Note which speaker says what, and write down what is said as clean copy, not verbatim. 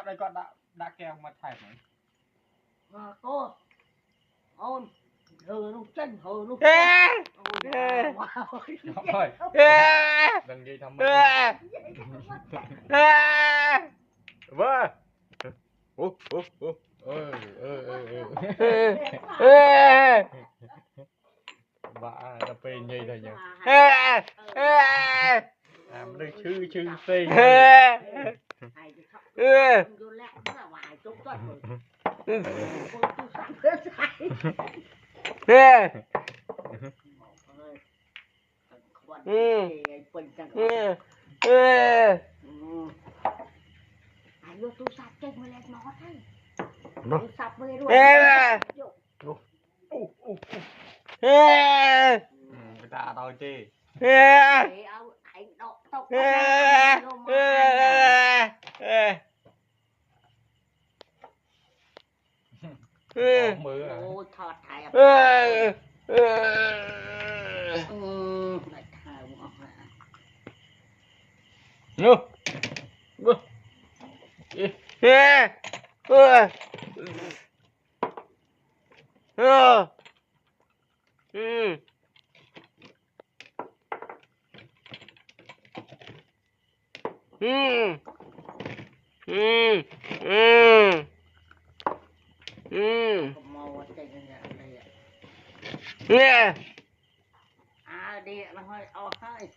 Speaker 1: đây con đã kêu mặt thải này
Speaker 2: cô ôn hừ nó chân hừ nó
Speaker 1: thôi đừng đi thăm mình vâng bà đã phê nhây rồi nhỉ làm đây chư phê
Speaker 2: vô tôi sắp chết mới lên nó thôi tôi sắp mới rồi
Speaker 1: người ta đòi chi
Speaker 2: anh đọc tóc
Speaker 1: mưa
Speaker 2: ôi thọt thải
Speaker 1: no
Speaker 2: đi nó hơi o hơi